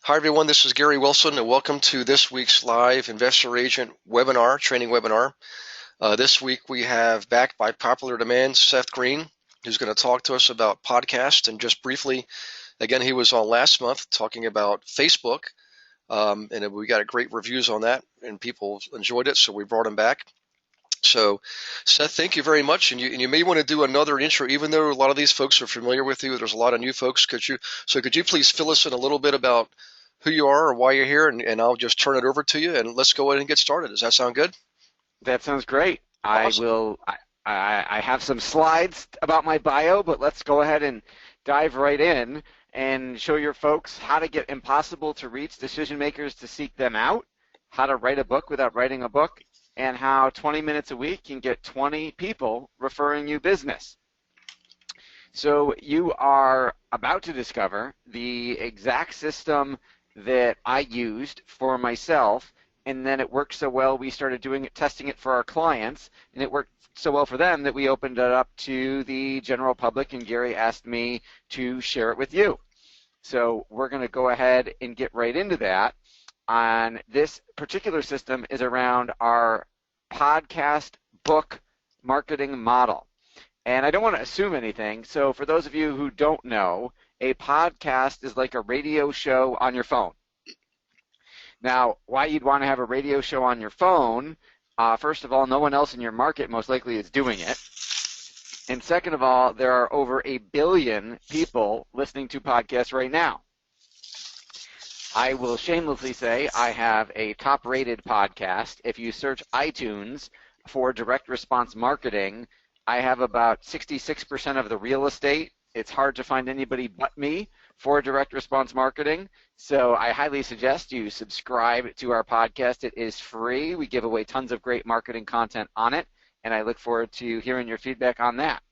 Hi, everyone. This is Gary Wilson, and welcome to this week's live investor agent webinar, training webinar. This week we have, back by popular demand, Seth Greene, who's going to talk to us about podcasts. And just briefly, again, he was on last month talking about Facebook, and we got great reviews on that, and people enjoyed it, so we brought him back. So, Seth, thank you very much. And you may want to do another intro, even though a lot of these folks are familiar with you. There's a lot of new folks. Could you please fill us in a little bit about who you are or why you're here, and I'll just turn it over to you, and let's go ahead and get started. Does that sound good? That sounds great. I Awesome. will. I have some slides about my bio, but let's go ahead and dive right in and show your folks how to get impossible to reach decision makers to seek them out, how to write a book without writing a book, and how 20 minutes a week can get 20 people referring you business. So you are about to discover the exact system that I used for myself, and then it worked so well we started doing it, testing it for our clients, and it worked so well for them that we opened it up to the general public, and Gary asked me to share it with you. So we're going to go ahead and get right into that. On this particular system is around our podcast book marketing model. And I don't want to assume anything, so for those of you who don't know, a podcast is like a radio show on your phone. Now, why you'd want to have a radio show on your phone, first of all, no one else in your market most likely is doing it. And second of all, there are over 1 billion people listening to podcasts right now. I will shamelessly say I have a top-rated podcast. If you search iTunes for direct response marketing, I have about 66% of the real estate. It's hard to find anybody but me for direct response marketing. So I highly suggest you subscribe to our podcast. It is free. We give away tons of great marketing content on it, and I look forward to hearing your feedback on that.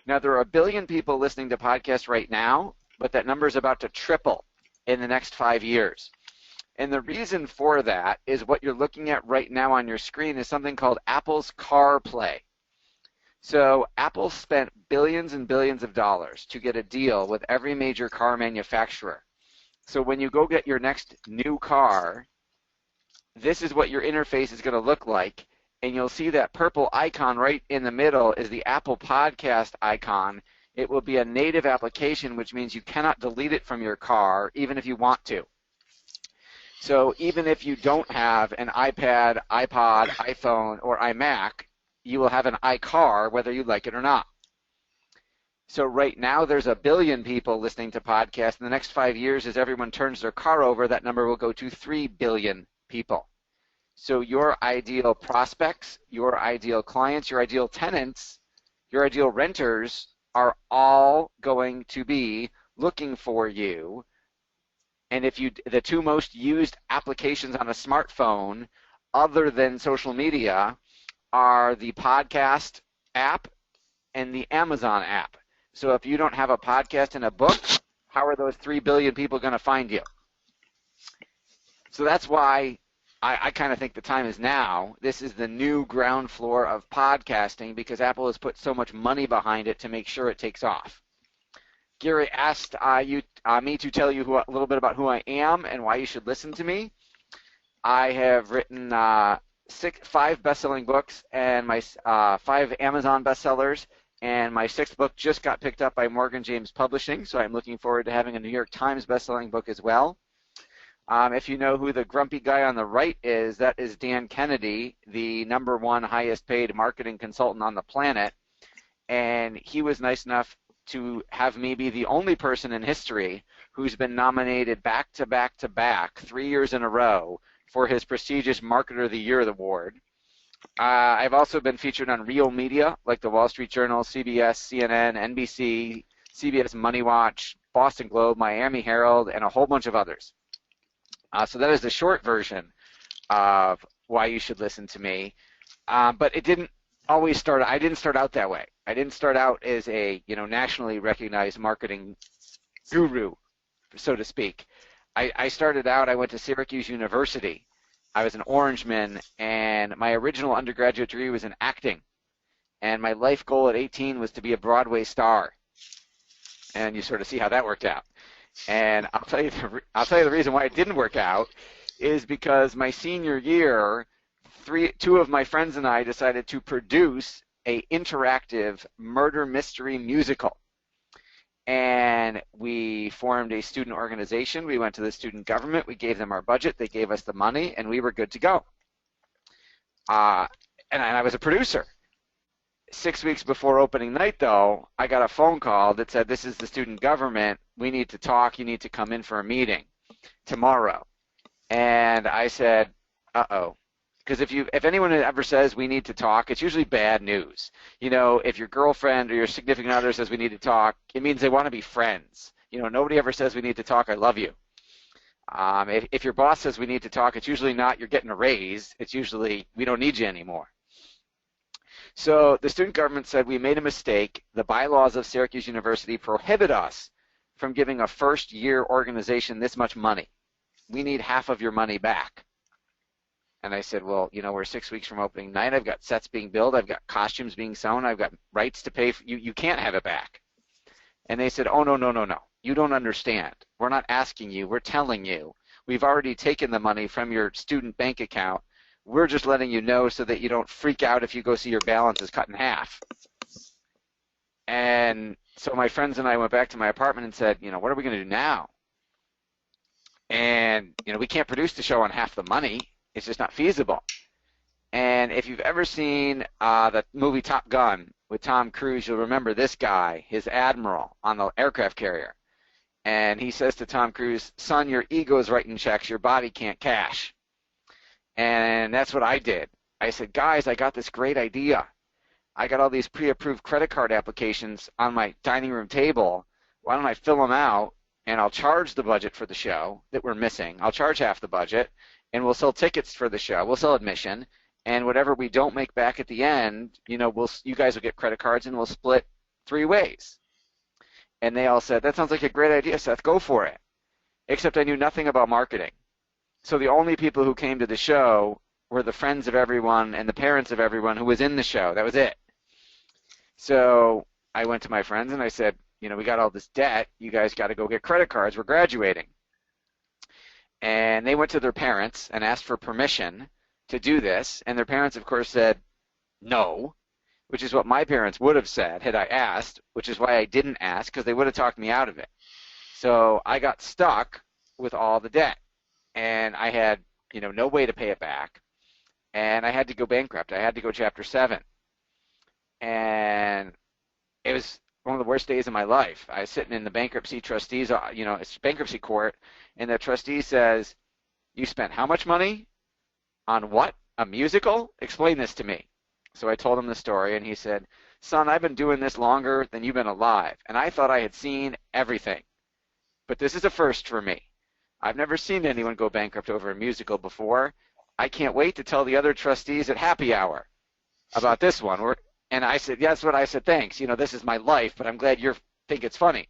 Now, there are 1 billion people listening to podcasts right now, but that number is about to triple in the next 5 years. And the reason for that is what you're looking at right now on your screen is something called Apple's CarPlay. So Apple spent billions and billions of dollars to get a deal with every major car manufacturer. So when you go get your next new car, this is what your interface is going to look like. And you'll see that purple icon right in the middle is the Apple Podcast icon. It will be a native application, which means you cannot delete it from your car, even if you want to. So even if you don't have an iPad, iPod, iPhone, or iMac, you will have an iCar whether you like it or not. So right now there's 1 billion people listening to podcasts. In the next 5 years, as everyone turns their car over, that number will go to 3 billion people. So your ideal prospects, your ideal clients, your ideal tenants, your ideal renters are all going to be looking for you. And if the two most used applications on a smartphone other than social media are the podcast app and the Amazon app. So if you don't have a podcast and a book, how are those 3 billion people going to find you? So that's why I kind of think the time is now. This is the new ground floor of podcasting because Apple has put so much money behind it to make sure it takes off. Gary asked me to tell you a little bit about who I am and why you should listen to me. I have written 5 best-selling books and my 5 Amazon bestsellers, and my 6th book just got picked up by Morgan James Publishing, so I'm looking forward to having a New York Times best-selling book as well. If you know who the grumpy guy on the right is, that is Dan Kennedy, the #1 highest-paid marketing consultant on the planet, and he was nice enough to have me be the only person in history who's been nominated back to back to back 3 years in a row for his prestigious Marketer of the Year award. I've also been featured on real media like the Wall Street Journal, CBS, CNN, NBC, CBS Money Watch, Boston Globe, Miami Herald, and a whole bunch of others. So that is the short version of why you should listen to me. But it didn't always start. I didn't start out that way. I didn't start out as a nationally recognized marketing guru, so to speak. I started out. I went to Syracuse University. I was an Orangeman, and my original undergraduate degree was in acting. And my life goal at 18 was to be a Broadway star. And you sort of see how that worked out. And I'll tell you the reason why it didn't work out is because my senior year, two of my friends and I decided to produce a interactive murder mystery musical. And we formed a student organization. We went to the student government. We gave them our budget. They gave us the money, and we were good to go. Uh, and I was a producer. 6 weeks before opening night, though, I got a phone call that said, "This is the student government. We need to talk. You need to come in for a meeting tomorrow." And I said, "Uh-oh." Because if anyone ever says we need to talk, it's usually bad news. You know, if your girlfriend or your significant other says we need to talk, it means they want to be friends. You know, nobody ever says we need to talk, I love you. If your boss says we need to talk, it's usually not you're getting a raise. It's usually we don't need you anymore. So the student government said we made a mistake. The bylaws of Syracuse University prohibit us from giving a first-year organization this much money. We need half of your money back. And I said, well, you know, we're 6 weeks from opening night. I've got sets being built. I've got costumes being sewn. I've got rights to pay. You can't have it back. And they said, oh, no, no, no, no. You don't understand. We're not asking you. We're telling you. We've already taken the money from your student bank account. We're just letting you know so that you don't freak out if you go see your balance is cut in half. And so my friends and I went back to my apartment and said, you know, what are we going to do now? And, you know, we can't produce the show on half the money. It's just not feasible. And if you've ever seen the movie Top Gun with Tom Cruise, you'll remember this guy, his admiral on the aircraft carrier. And he says to Tom Cruise, son, your ego's writing checks, your body can't cash. And that's what I did. I said, guys, I got this great idea. I got all these pre-approved credit card applications on my dining room table. Why don't I fill them out, and I'll charge the budget for the show that we're missing. I'll charge half the budget, and we'll sell tickets for the show. We'll sell admission, and whatever we don't make back at the end, you know, you guys will get credit cards, and we'll split 3 ways. And they all said, that sounds like a great idea, Seth. Go for it. Except I knew nothing about marketing. So the only people who came to the show were the friends of everyone and the parents of everyone who was in the show. That was it. So I went to my friends and I said, you know, we got all this debt. You guys got to go get credit cards. We're graduating. And they went to their parents and asked for permission to do this. And their parents, of course, said no, which is what my parents would have said had I asked, which is why I didn't ask, because they would have talked me out of it. So I got stuck with all the debt. And I had, you know, no way to pay it back. And I had to go bankrupt. I had to go Chapter 7. And it was one of the worst days of my life. I was sitting in the bankruptcy trustees, you know, it's bankruptcy court, and the trustee says, you spent how much money on what? A musical? Explain this to me. So I told him the story, and he said, son, I've been doing this longer than you've been alive, and I thought I had seen everything. But this is a first for me. I've never seen anyone go bankrupt over a musical before. I can't wait to tell the other trustees at happy hour about this one. And I said, yeah, that's what I said, thanks. You know, this is my life, but I'm glad you think it's funny.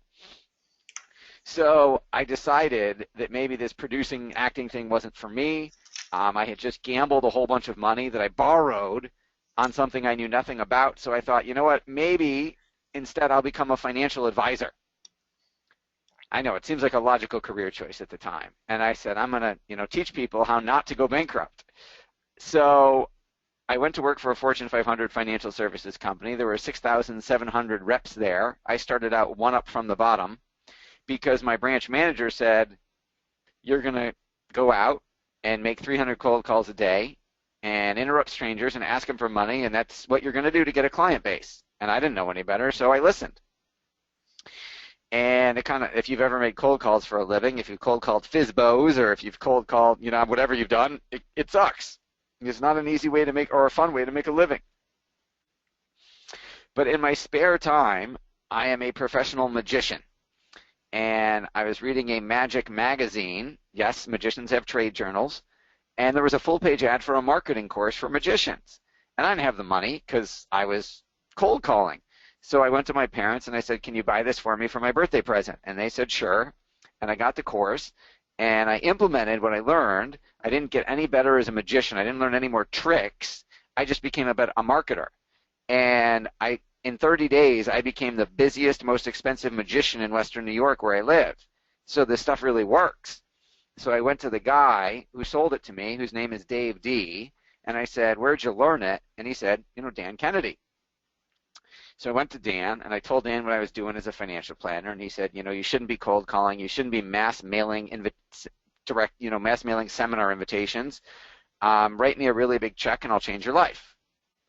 So I decided that maybe this producing, acting thing wasn't for me. I had just gambled a whole bunch of money that I borrowed on something I knew nothing about. So I thought, you know what, maybe instead I'll become a financial advisor. I know, it seems like a logical career choice at the time. And I said, I'm going to, you know, teach people how not to go bankrupt. So I went to work for a Fortune 500 financial services company. There were 6,700 reps there. I started out one up from the bottom because my branch manager said, you're going to go out and make 300 cold calls a day and interrupt strangers and ask them for money, and that's what you're going to do to get a client base. And I didn't know any better, so I listened. And it kind of, if you've ever made cold calls for a living, if you've cold called FISBOs or if you've cold called, you know, whatever you've done, it sucks. It's not an easy way to make, or a fun way to make a living. But in my spare time, I am a professional magician. And I was reading a magic magazine. Yes, magicians have trade journals. And there was a full-page ad for a marketing course for magicians. And I didn't have the money because I was cold calling. So I went to my parents and I said, can you buy this for me for my birthday present? And they said, sure. And I got the course and I implemented what I learned. I didn't get any better as a magician. I didn't learn any more tricks. I just became a marketer. And in 30 days, I became the busiest, most expensive magician in Western New York where I live. So this stuff really works. So I went to the guy who sold it to me, whose name is Dave D., and I said, where'd you learn it? And he said, Dan Kennedy. So I went to Dan, and I told Dan what I was doing as a financial planner, and he said, you shouldn't be cold calling. You shouldn't be mass mailing mass mailing seminar invitations. Write me a really big check, and I'll change your life.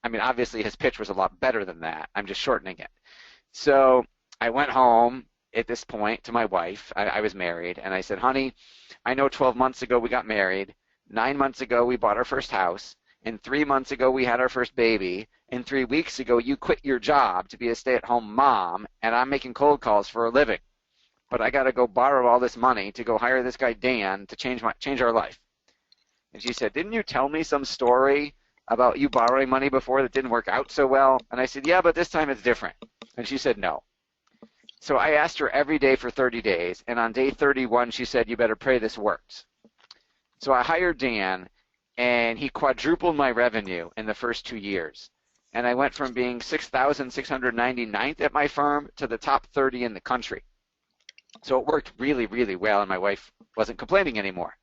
I mean, obviously his pitch was a lot better than that. I'm just shortening it. So I went home at this point to my wife. I was married, and I said, honey, I know 12 months ago we got married, 9 months ago we bought our first house, and 3 months ago we had our first baby, and 3 weeks ago you quit your job to be a stay-at-home mom, and I'm making cold calls for a living. But I got to go borrow all this money to go hire this guy Dan to change our life. And she said, didn't you tell me some story about you borrowing money before that didn't work out so well? And I said, yeah, but this time it's different. And she said, no. So I asked her every day for 30 days, and on day 31 she said, you better pray this works. So I hired Dan, and he quadrupled my revenue in the first 2 years. And I went from being 6,699th at my firm to the top 30 in the country. So it worked really, really well, and my wife wasn't complaining anymore.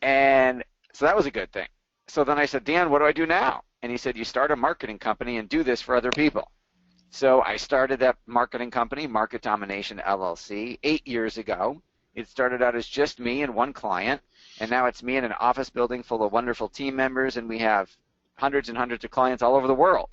And so that was a good thing. So then I said, Dan, what do I do now? And he said, you start a marketing company and do this for other people. So I started that marketing company, Market Domination LLC, 8 years ago. It started out as just me and one client, and now it's me in an office building full of wonderful team members, and we have hundreds and hundreds of clients all over the world.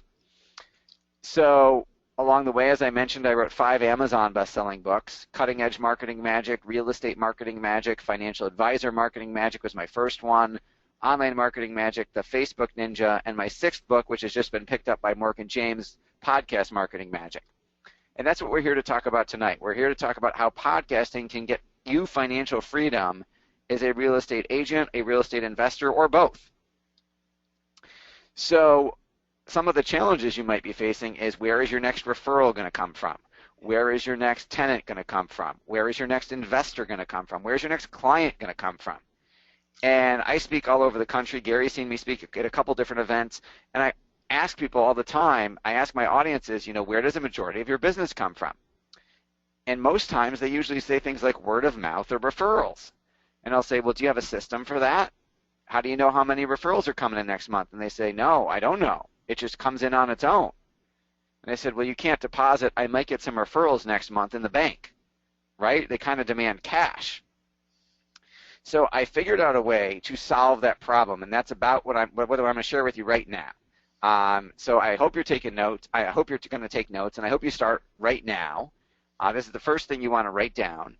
So along the way, as I mentioned, I wrote 5 Amazon best-selling books. Cutting Edge Marketing Magic, Real Estate Marketing Magic, Financial Advisor Marketing Magic was my first one, Online Marketing Magic, The Facebook Ninja, and my 6th book, which has just been picked up by Morgan James, Podcast Marketing Magic. And that's what we're here to talk about tonight. We're here to talk about how podcasting can get you financial freedom as a real estate agent, a real estate investor, or both. So some of the challenges you might be facing is, where is your next referral going to come from? Where is your next tenant going to come from? Where is your next investor going to come from? Where's your next client going to come from? And I speak all over the country. Gary's seen me speak at a couple different events, and I ask people all the time, I ask my audiences, where does the majority of your business come from? And most times they usually say things like word of mouth or referrals. And I'll say, well, do you have a system for that? How do you know how many referrals are coming in next month? And they say, no, I don't know. It just comes in on its own. And I said, well, you can't deposit. I might get some referrals next month in the bank, right? They kind of demand cash. So I figured out a way to solve that problem, and that's about what I'm going to share with you right now. So I hope you're taking notes. I hope you're going to take notes, and I hope you start right now. This is the first thing you want to write down.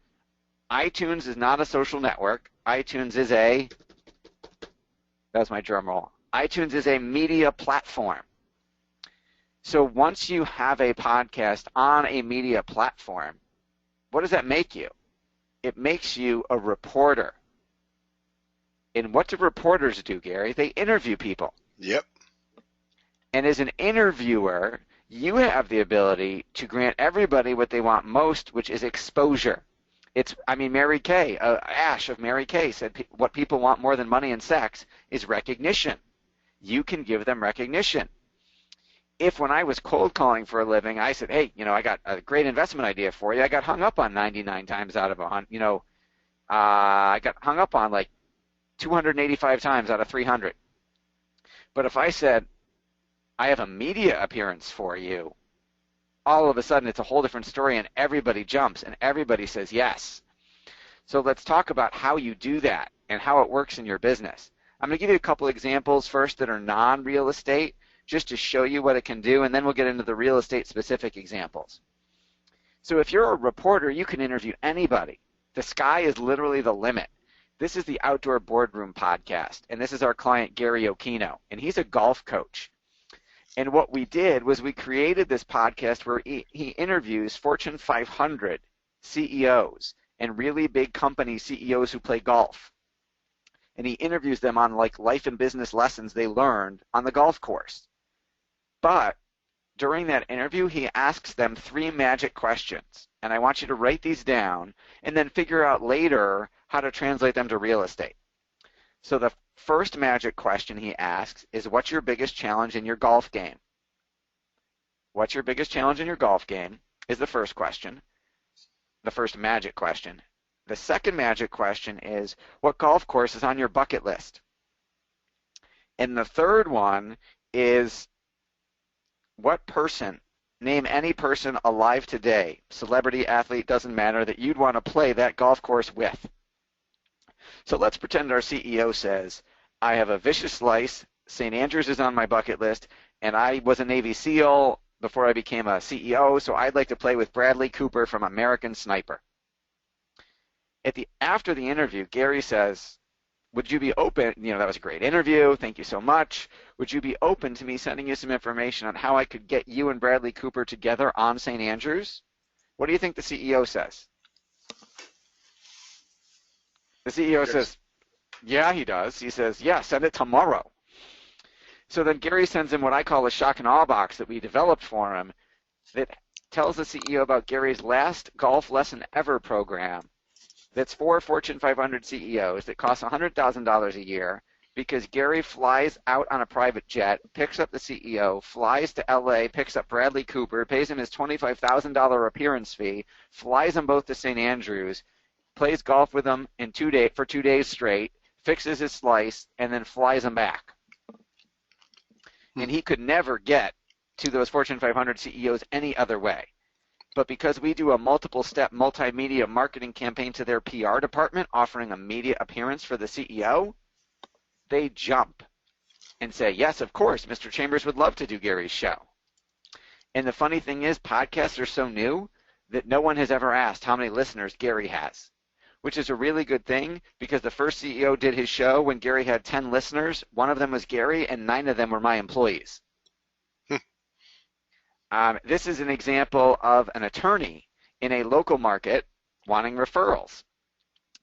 iTunes is not a social network. iTunes is that was my drum roll. iTunes is a media platform. So once you have a podcast on a media platform, what does that make you? It makes you a reporter. And what do reporters do, Gary? They interview people. Yep. And as an interviewer, you have the ability to grant everybody what they want most, which is exposure. Mary Kay, Ash of Mary Kay said what people want more than money and sex is recognition. You can give them recognition. If when I was cold calling for a living, I said, hey, I got a great investment idea for you, I got hung up on 99 times out of 100, I got hung up on like 285 times out of 300. But if I said, I have a media appearance for you, all of a sudden it's a whole different story, and everybody jumps and everybody says yes. So let's talk about how you do that and how it works in your business. I'm going to give you a couple examples first that are non-real estate, just to show you what it can do, and then we'll get into the real estate specific examples. So if you're a reporter, you can interview anybody. The sky is literally the limit. This is the Outdoor Boardroom Podcast, and this is our client Gary Okino, and he's a golf coach. And what we did was we created this podcast where he interviews Fortune 500 CEOs and really big company CEOs who play golf. And he interviews them on like life and business lessons they learned on the golf course. But during that interview, he asks them 3 magic questions. And I want you to write these down and then figure out later how to translate them to real estate. So the first magic question he asks is, what's your biggest challenge in your golf game? What's your biggest challenge in your golf game is the first question, the first magic question. The second magic question is, what golf course is on your bucket list? And the third one is, what person, name any person alive today, celebrity, athlete, doesn't matter, that you'd want to play that golf course with. So let's pretend our CEO says, I have a vicious slice, St. Andrews is on my bucket list, and I was a Navy SEAL before I became a CEO, so I'd like to play with Bradley Cooper from American Sniper. After the interview, Gary says, would you be open, that was a great interview, thank you so much. Would you be open to me sending you some information on how I could get you and Bradley Cooper together on St. Andrews? What do you think the CEO says? The CEO says, yeah, he does. He says, yeah, send it tomorrow. So then Gary sends him what I call a shock and awe box that we developed for him that tells the CEO about Gary's last golf lesson ever program that's for Fortune 500 CEOs that costs $100,000 a year because Gary flies out on a private jet, picks up the CEO, flies to LA, picks up Bradley Cooper, pays him his $25,000 appearance fee, flies them both to St. Andrews, plays golf with them for 2 days straight, fixes his slice, and then flies them back. And he could never get to those Fortune 500 CEOs any other way. But because we do a multiple-step multimedia marketing campaign to their PR department offering a media appearance for the CEO, they jump and say, yes, of course, Mr. Chambers would love to do Gary's show. And the funny thing is, podcasts are so new that no one has ever asked how many listeners Gary has, which is a really good thing because the first CEO did his show when Gary had 10 listeners. One of them was Gary, and 9 of them were my employees. This is an example of an attorney in a local market wanting referrals.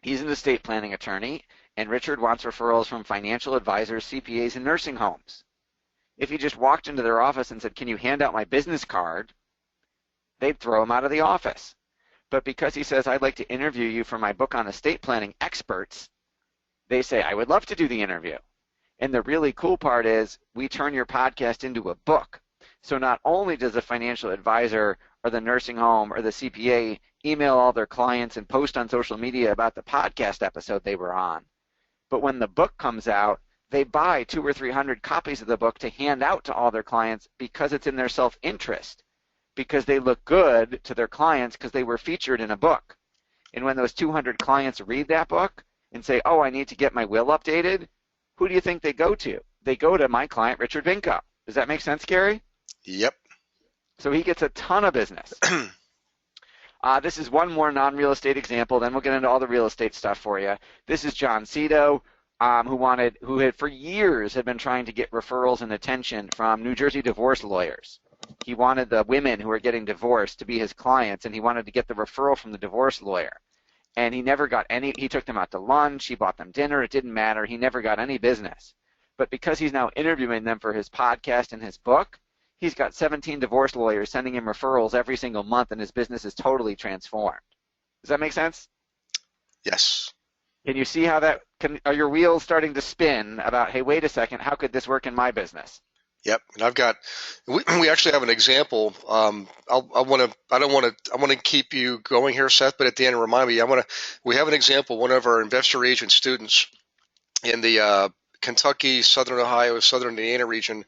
He's an estate planning attorney, and Richard wants referrals from financial advisors, CPAs, and nursing homes. If he just walked into their office and said, can you hand out my business card, they'd throw him out of the office. But because he says, I'd like to interview you for my book on estate planning experts, they say, I would love to do the interview. And the really cool part is we turn your podcast into a book. So not only does the financial advisor or the nursing home or the CPA email all their clients and post on social media about the podcast episode they were on, but when the book comes out, they buy 200 or 300 copies of the book to hand out to all their clients because it's in their self-interest, because they look good to their clients because they were featured in a book. And when those 200 clients read that book and say, oh, I need to get my will updated, who do you think they go to? They go to my client, Richard Vinco. Does that make sense, Gary? Yep. So he gets a ton of business. This is one more non-real estate example, then we'll get into all the real estate stuff for you. This is John Cito, who had for years had been trying to get referrals and attention from New Jersey divorce lawyers. He wanted the women who were getting divorced to be his clients, and he wanted to get the referral from the divorce lawyer. And he never got any. He took them out to lunch, he bought them dinner, it didn't matter. He never got any business. But because he's now interviewing them for his podcast and his book, he's got 17 divorce lawyers sending him referrals every single month, and his business is totally transformed. Does that make sense? Yes. Can you see how are your wheels starting to spin about, hey, wait a second, how could this work in my business? Yep, and we actually have an example. I want to keep you going here, Seth, but at the end, remind me. We have an example. One of our investor agent students in the Kentucky, Southern Ohio, Southern Indiana region,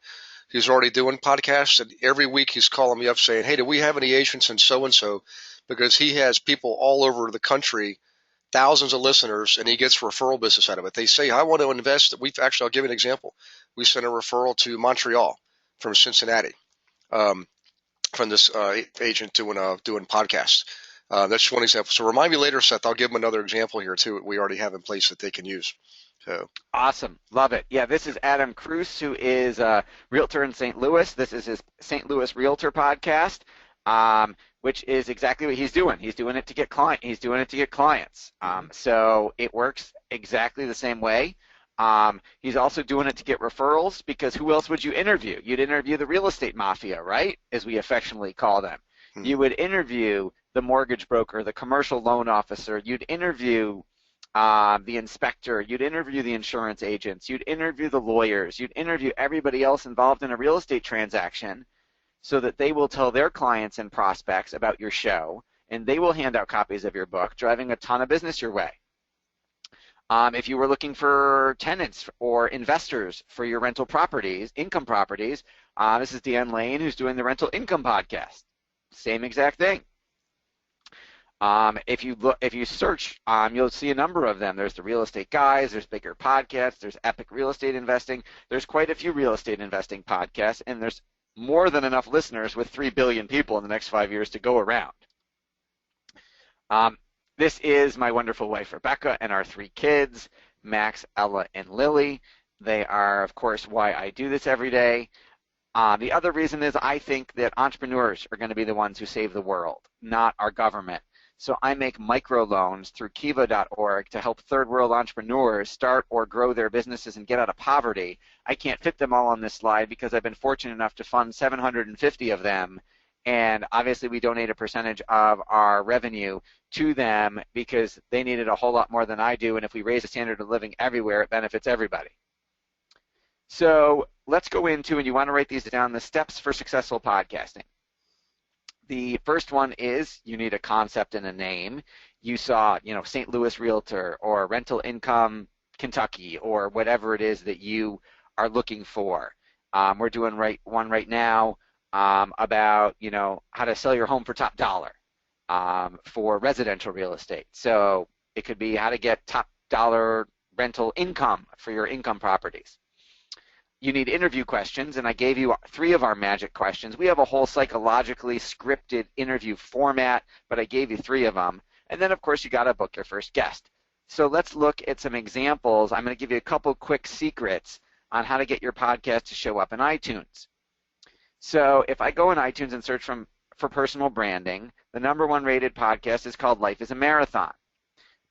who's already doing podcasts, and every week he's calling me up saying, "Hey, do we have any agents in so and so?" Because he has people all over the country, thousands of listeners, and he gets referral business out of it. They say, "I want to invest." I'll give you an example. We sent a referral to Montreal from Cincinnati, from this agent doing podcasts. That's one example. So remind me later, Seth. I'll give them another example here too. We already have in place that they can use. So awesome, love it. Yeah, this is Adam Cruz, who is a realtor in St. Louis. This is his St. Louis Realtor podcast, which is exactly what he's doing. He's doing it to get clients. So it works exactly the same way. He's also doing it to get referrals, because who else would you interview? You'd interview the real estate mafia, right? As we affectionately call them. Mm-hmm. You would interview the mortgage broker, the commercial loan officer. You'd interview the inspector. You'd interview the insurance agents. You'd interview the lawyers. You'd interview everybody else involved in a real estate transaction so that they will tell their clients and prospects about your show and they will hand out copies of your book, driving a ton of business your way. If you were looking for tenants or investors for your rental properties, income properties, this is Deanne Lane, who's doing the Rental Income Podcast. Same exact thing. If you search, you'll see a number of them. There's the Real Estate Guys, there's Bigger Podcasts, there's Epic Real Estate Investing. There's quite a few real estate investing podcasts, and there's more than enough listeners with 3 billion people in the next 5 years to go around. This is my wonderful wife, Rebecca, and our 3 kids, Max, Ella, and Lily. They are, of course, why I do this every day. The other reason is I think that entrepreneurs are going to be the ones who save the world, not our government. So I make microloans through kiva.org to help third world entrepreneurs start or grow their businesses and get out of poverty. I can't fit them all on this slide because I've been fortunate enough to fund 750 of them. And obviously we donate a percentage of our revenue to them because they need it a whole lot more than I do. And if we raise the standard of living everywhere, it benefits everybody. So let's go into, and you want to write these down, the steps for successful podcasting. The first one is you need a concept and a name. You saw, St. Louis Realtor or Rental Income Kentucky or whatever it is that you are looking for. We're doing one right now about, how to sell your home for top dollar for residential real estate. So it could be how to get top dollar rental income for your income properties. You need interview questions, and I gave you 3 of our magic questions. We have a whole psychologically scripted interview format, but I gave you 3 of them. And then, of course, you got to book your first guest. So let's look at some examples. I'm going to give you a couple quick secrets on how to get your podcast to show up in iTunes. So if I go in iTunes and search for personal branding, the #1 rated podcast is called Life is a Marathon.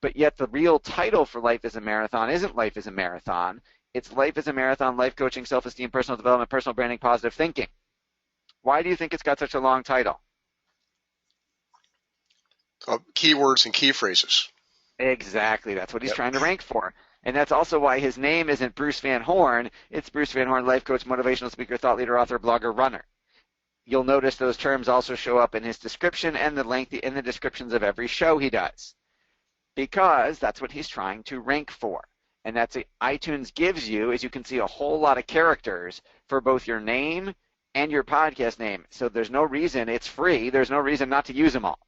But yet the real title for Life is a Marathon isn't Life is a Marathon. It's Life is a Marathon, Life Coaching, Self-Esteem, Personal Development, Personal Branding, Positive Thinking. Why do you think it's got such a long title? Keywords and key phrases. Exactly. That's what he's trying to rank for. And that's also why his name isn't Bruce Van Horn. It's Bruce Van Horn, life coach, motivational speaker, thought leader, author, blogger, runner. You'll notice those terms also show up in his description and in the descriptions of every show he does, because that's what he's trying to rank for. And that's what iTunes gives you, as you can see, a whole lot of characters for both your name and your podcast name. So there's no reason, it's free, there's no reason not to use them all.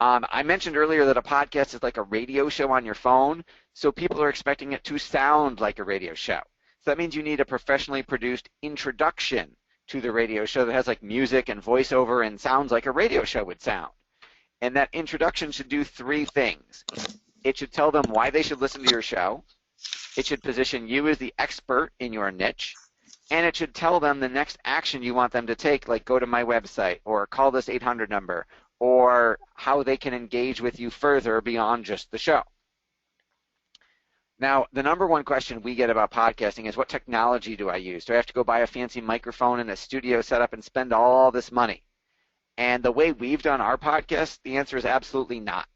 I mentioned earlier that a podcast is like a radio show on your phone, so people are expecting it to sound like a radio show. So that means you need a professionally produced introduction to the radio show that has like music and voiceover and sounds like a radio show would sound. And that introduction should do 3 things. It should tell them why they should listen to your show. It should position you as the expert in your niche. And it should tell them the next action you want them to take, like go to my website or call this 800 number, or how they can engage with you further beyond just the show. Now, the #1 question we get about podcasting is, what technology do I use? Do I have to go buy a fancy microphone and a studio setup and spend all this money? And the way we've done our podcast, the answer is absolutely not.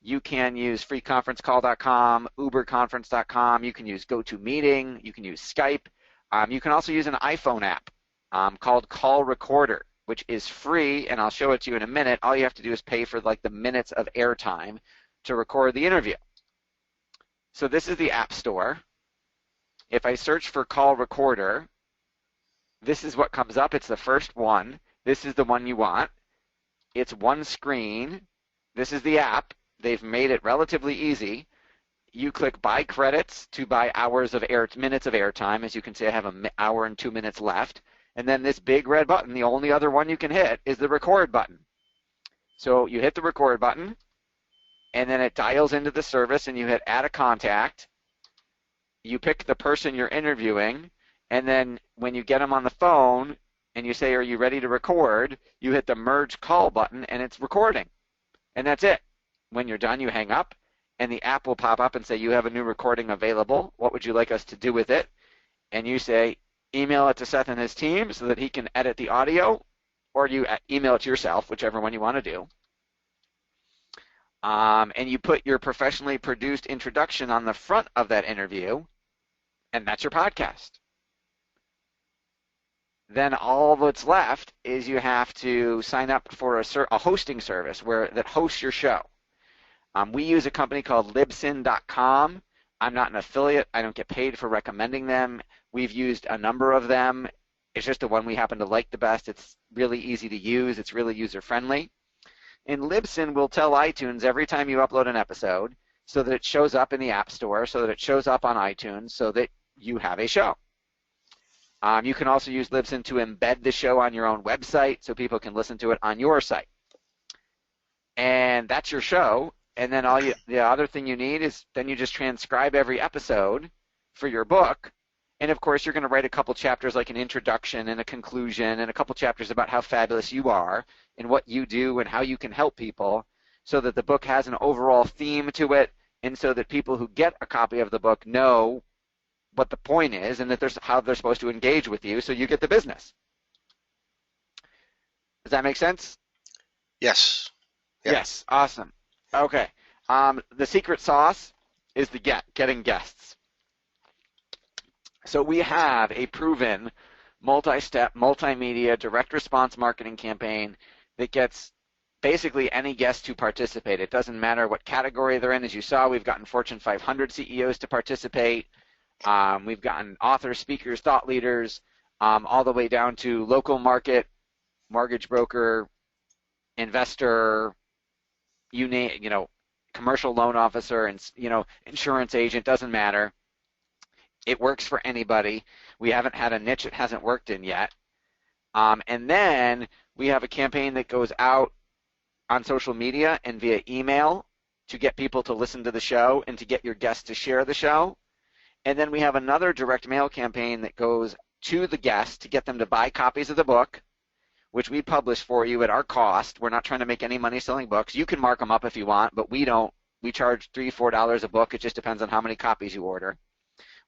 You can use freeconferencecall.com, uberconference.com. You can use GoToMeeting. You can use Skype. You can also use an iPhone app called Call Recorder, which is free, and I'll show it to you in a minute. All you have to do is pay for like the minutes of airtime to record the interview. So this is the App Store. If I search for Call Recorder, this is what comes up. It's the first one. This is the one you want. It's one screen. This is the app. They've made it relatively easy. You click buy credits to buy minutes of airtime. As you can see, I have an hour and 2 minutes left. And then this big red button, the only other one you can hit, is the record button. So you hit the record button, and then it dials into the service, and you hit add a contact. You pick the person you're interviewing, and then when you get them on the phone and you say, are you ready to record, you hit the merge call button, and it's recording. And that's it. When you're done, you hang up, and the app will pop up and say, you have a new recording available. What would you like us to do with it? And you say, email it to Seth and his team so that he can edit the audio, or you email it to yourself, whichever one you want to do. And you put your professionally produced introduction on the front of that interview, and that's your podcast. then all that's left is you have to sign up for a hosting service that hosts your show. We use a company called Libsyn.com. I'm not an affiliate. I don't get paid for recommending them. We've used a number of them. It's just the one we happen to like the best. It's really easy to use. It's really user-friendly. And Libsyn will tell iTunes every time you upload an episode so that it shows up in the App Store, so that it shows up on iTunes, so that you have a show. You can also use Libsyn to embed the show on your own website so people can listen to it on your site. And that's your show. And then the other thing you need is then you just transcribe every episode for your book. And of course, you're going to write a couple chapters like an introduction and a conclusion and a couple chapters about how fabulous you are and what you do and how you can help people so that the book has an overall theme to it and so that people who get a copy of the book know what the point is and that how they're supposed to engage with you so you get the business. Does that make sense? Yes. Yeah. Yes. Awesome. Okay. The secret sauce is getting guests. So we have a proven multi-step, multimedia, direct response marketing campaign that gets basically any guest to participate. It doesn't matter what category they're in. As you saw, we've gotten Fortune 500 CEOs to participate. We've gotten authors, speakers, thought leaders, all the way down to local market, mortgage broker, investor, commercial loan officer, and insurance agent, doesn't matter. It works for anybody. We haven't had a niche it hasn't worked in yet. And then we have a campaign that goes out on social media and via email to get people to listen to the show and to get your guests to share the show. And then we have another direct mail campaign that goes to the guests to get them to buy copies of the book, which we publish for you at our cost. We're not trying to make any money selling books. You can mark them up if you want, but we don't. We charge $3, $4 a book. It just depends on how many copies you order.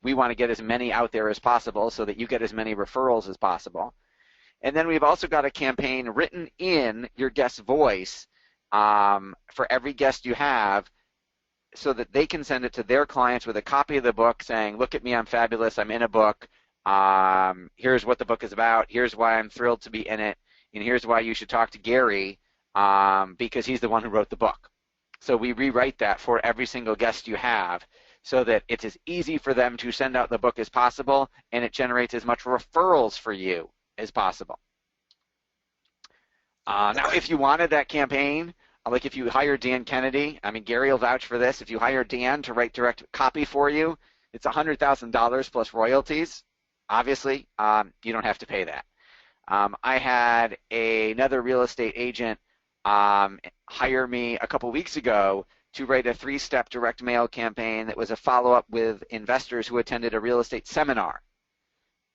We want to get as many out there as possible so that you get as many referrals as possible. And then we've also got a campaign written in your guest's voice for every guest you have so that they can send it to their clients with a copy of the book saying, look at me, I'm fabulous, I'm in a book. Here's what the book is about. Here's why I'm thrilled to be in it. And here's why you should talk to Gary because he's the one who wrote the book. So we rewrite that for every single guest you have so that it's as easy for them to send out the book as possible and it generates as much referrals for you as possible. Now, if you wanted that campaign, like if you hire Dan Kennedy, I mean, Gary will vouch for this. If you hire Dan to write direct copy for you, it's $100,000 plus royalties. Obviously, you don't have to pay that. I had another real estate agent hire me a couple weeks ago to write a 3-step direct mail campaign that was a follow-up with investors who attended a real estate seminar.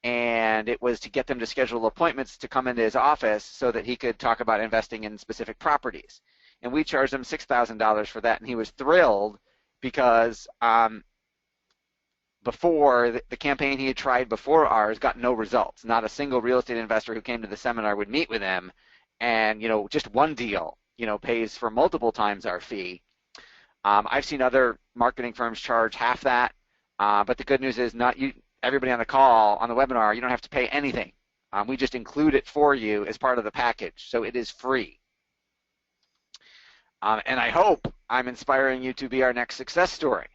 And it was to get them to schedule appointments to come into his office so that he could talk about investing in specific properties. And we charged him $6,000 for that, and he was thrilled because before the campaign he had tried before ours got no results. Not a single real estate investor who came to the seminar would meet with him, and just one deal pays for multiple times our fee. I've seen other marketing firms charge half that, but the good news is everybody on the call, on the webinar, you don't have to pay anything. We just include it for you as part of the package, so it is free. And I hope I'm inspiring you to be our next success story.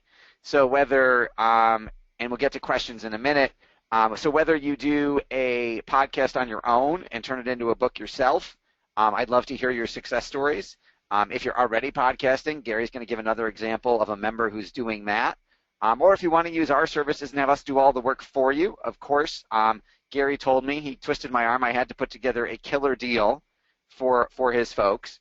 So whether, and we'll get to questions in a minute, so whether you do a podcast on your own and turn it into a book yourself, I'd love to hear your success stories. If you're already podcasting, Gary's going to give another example of a member who's doing that. Or if you want to use our services and have us do all the work for you, of course. Gary told me, he twisted my arm, I had to put together a killer deal for his folks.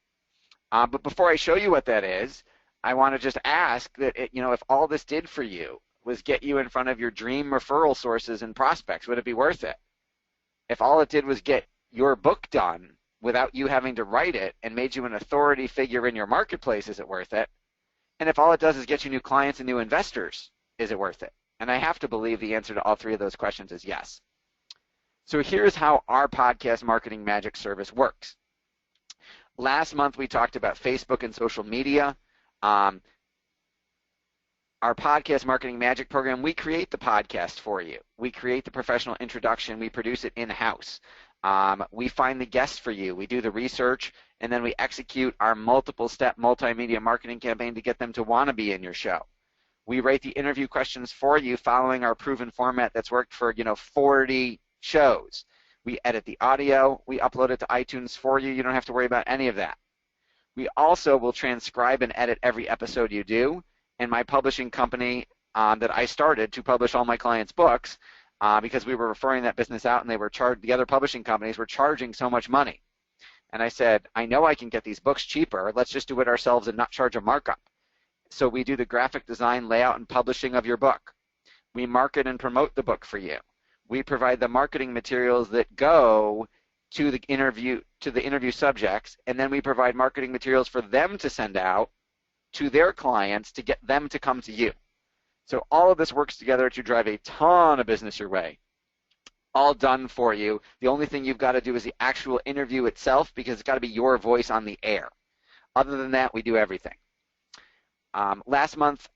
But before I show you what that is, I want to just ask that, if all this did for you was get you in front of your dream referral sources and prospects, would it be worth it? If all it did was get your book done without you having to write it and made you an authority figure in your marketplace, is it worth it? And if all it does is get you new clients and new investors, is it worth it? And I have to believe the answer to all three of those questions is yes. So here's how our podcast marketing magic service works. Last month we talked about Facebook and social media. Our our podcast marketing magic program, we create the podcast for you. We create the professional introduction. We produce it in-house. We find the guests for you. We do the research, and then we execute our multiple-step multimedia marketing campaign to get them to want to be in your show. We write the interview questions for you following our proven format that's worked for 40 shows. We edit the audio. We upload it to iTunes for you. You don't have to worry about any of that. We also will transcribe and edit every episode you do. And my publishing company that I started to publish all my clients' books, because we were referring that business out and the other publishing companies were charging so much money. And I said, I know I can get these books cheaper. Let's just do it ourselves and not charge a markup. So we do the graphic design, layout, and publishing of your book. We market and promote the book for you. We provide the marketing materials that go to the interview subjects, and then we provide marketing materials for them to send out to their clients to get them to come to you. So all of this works together to drive a ton of business your way. All done for you. The only thing you've got to do is the actual interview itself, because it's got to be your voice on the air. Other than that, we do everything. Last month,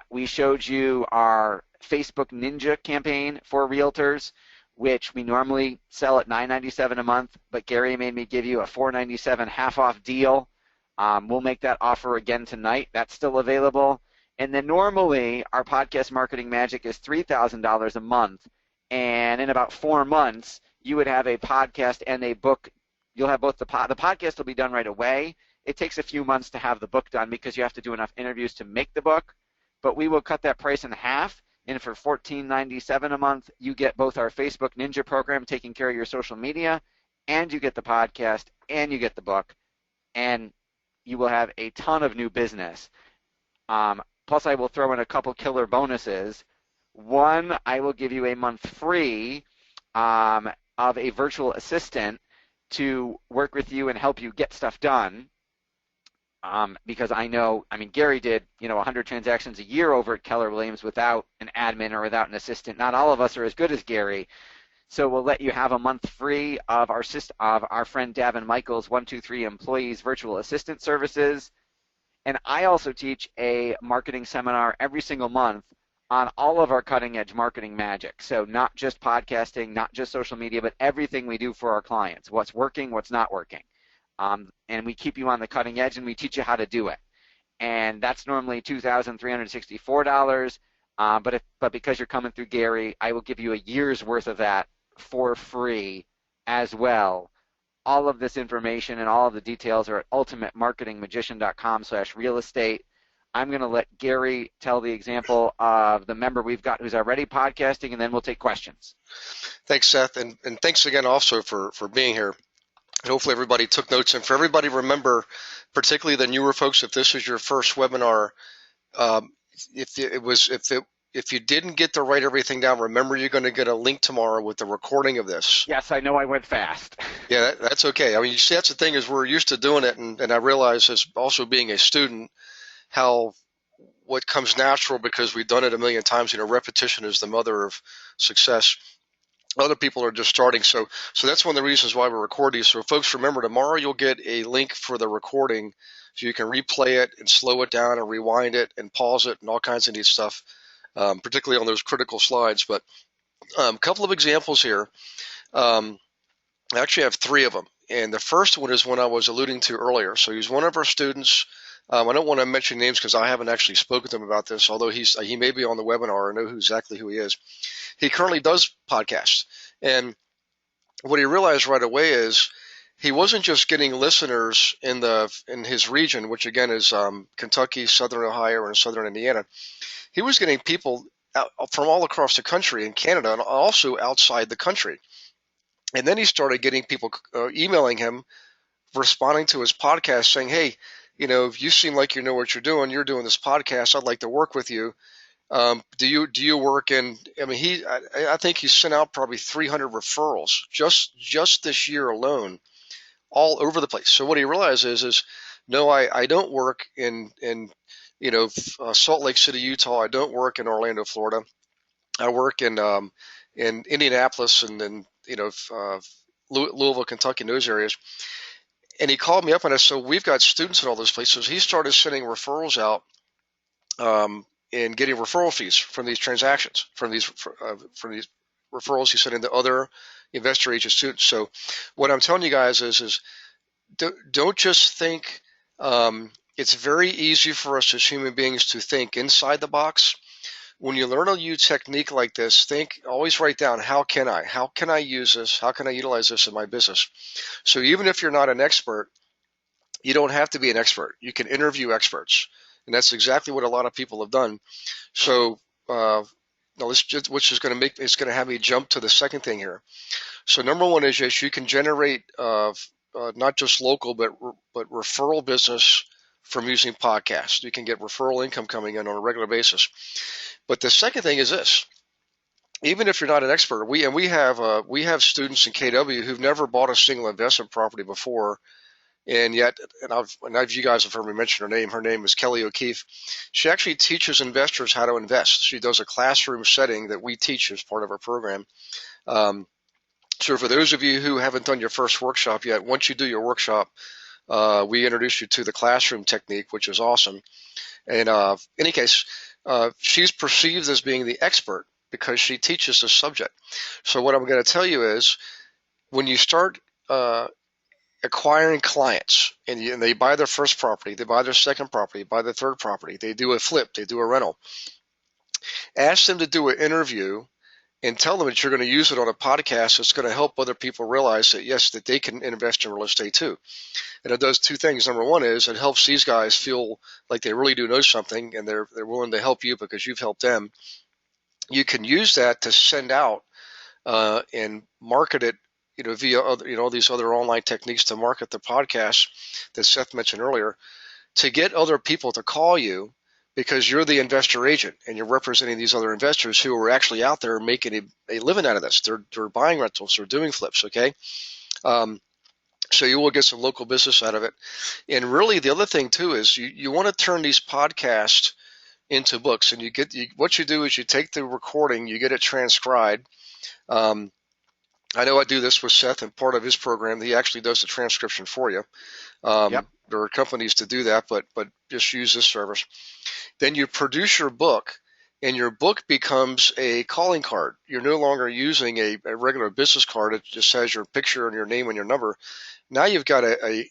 we showed you our Facebook Ninja campaign for realtors, which we normally sell at $9.97 a month, but Gary made me give you a $4.97 half-off deal. We'll make that offer again tonight. That's still available. And then normally, our podcast marketing magic is $3,000 a month, and in about 4 months, you would have a podcast and a book. You'll have both the podcast will be done right away. It takes a few months to have the book done because you have to do enough interviews to make the book, but we will cut that price in half, and for $14.97 a month, you get both our Facebook Ninja program taking care of your social media, and you get the podcast, and you get the book, and you will have a ton of new business. Plus, I will throw in a couple killer bonuses. One, I will give you a month free of a virtual assistant to work with you and help you get stuff done. Because Gary did, 100 transactions a year over at Keller Williams without an admin or without an assistant. Not all of us are as good as Gary. So we'll let you have a month free of our friend Davin Michaels' 123 Employees Virtual Assistant Services. And I also teach a marketing seminar every single month on all of our cutting-edge marketing magic. So not just podcasting, not just social media, but everything we do for our clients. What's working, what's not working. And we keep you on the cutting edge, and we teach you how to do it. And that's normally $2,364. But because you're coming through Gary, I will give you a year's worth of that for free as well. All of this information and all of the details are at ultimatemarketingmagician.com/real estate. I'm going to let Gary tell the example of the member we've got who's already podcasting, and then we'll take questions. Thanks, Seth, and thanks again also for being here. And hopefully everybody took notes. And for everybody, remember, particularly the newer folks, if this is your first webinar, if you didn't get to write everything down, remember you're going to get a link tomorrow with the recording of this. Yes, I know I went fast. Yeah, that's okay. I mean, you see, that's the thing is we're used to doing it, and I realize as also being a student what comes natural because we've done it a million times. Repetition is the mother of success. Other people are just starting, so that's one of the reasons why we record these. So folks, remember, tomorrow you'll get a link for the recording so you can replay it and slow it down and rewind it and pause it and all kinds of neat stuff, particularly on those critical slides. But a couple of examples here. I actually have 3 of them, and the first one is one I was alluding to earlier. So he's one of our students. I don't want to mention names because I haven't actually spoken to him about this, although he may be on the webinar. I know exactly who he is. He currently does podcasts, and what he realized right away is he wasn't just getting listeners in his region, which again is Kentucky, Southern Ohio, and Southern Indiana. He was getting people from all across the country in Canada and also outside the country. And then he started getting people emailing him, responding to his podcast, saying, "Hey, you seem like you know what you're doing. You're doing this podcast. I'd like to work with you. Do you work in?" I mean, I think he sent out probably 300 referrals just this year alone, all over the place. So what he realizes is, no, I don't work in Salt Lake City, Utah. I don't work in Orlando, Florida. I work in Indianapolis and then Louisville, Kentucky, in those areas. And he called me up and I said, "So we've got students in all those places." He started sending referrals out in getting referral fees from these transactions, from these referrals you send into other investor agent students. So what I'm telling you guys is don't just think. It's very easy for us as human beings to think inside the box. When you learn a new technique like this, always write down, how can I use this? How can I utilize this in my business? So even if you're not an expert, you don't have to be an expert. You can interview experts. And that's exactly what a lot of people have done. So, now which is going to have me jump to the second thing here. So number one is, yes, you can generate, not just local, but referral business from using podcasts. You can get referral income coming in on a regular basis. But the second thing is this: even if you're not an expert, we have students in KW who've never bought a single investment property before, and yet, you guys have heard me mention her name. Her name is Kelly O'Keefe. She actually teaches investors how to invest. She does a classroom setting that we teach as part of our program. So for those of you who haven't done your first workshop yet, once you do your workshop, we introduce you to the classroom technique, which is awesome. And in any case, she's perceived as being the expert because she teaches the subject. So what I'm going to tell you is, when you start acquiring clients and they buy their first property, they buy their second property, buy their third property, they do a flip, they do a rental, ask them to do an interview and tell them that you're going to use it on a podcast that's going to help other people realize that, yes, that they can invest in real estate too. And it does two things. Number one is it helps these guys feel like they really do know something, and they're willing to help you because you've helped them. You can use that to send out and market it, via other, all these other online techniques to market the podcast that Seth mentioned earlier, to get other people to call you, because you're the investor agent and you're representing these other investors who are actually out there making a living out of this. They're buying rentals, they're doing flips. Okay. So you will get some local business out of it. And really the other thing too is you want to turn these podcasts into books, and what you do is you take the recording, you get it transcribed. I know I do this with Seth, and part of his program, he actually does the transcription for you. Yep. There are companies to do that, but just use this service. Then you produce your book, and your book becomes a calling card. You're no longer using a regular business card. It just has your picture and your name and your number. Now you've got a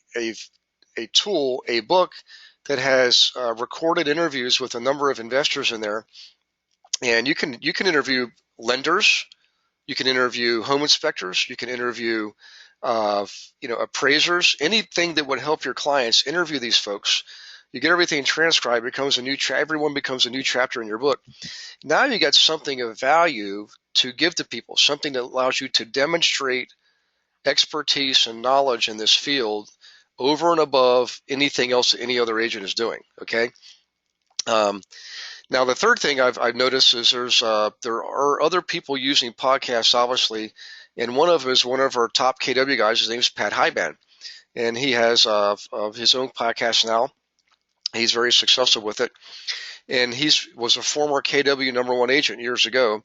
tool, a book that has recorded interviews with a number of investors in there, and you can interview lenders, you can interview home inspectors, you can interview appraisers, anything that would help your clients. Interview these folks. You get everything transcribed. Everyone becomes a new chapter in your book. Now you got something of value to give to people, something that allows you to demonstrate expertise and knowledge in this field over and above anything else that any other agent is doing. Okay. Now the third thing I've noticed is there are other people using podcasts, obviously, and one of them is one of our top KW guys. His name is Pat Highban, and he has his own podcast now. He's very successful with it, and was a former KW number 1 agent years ago,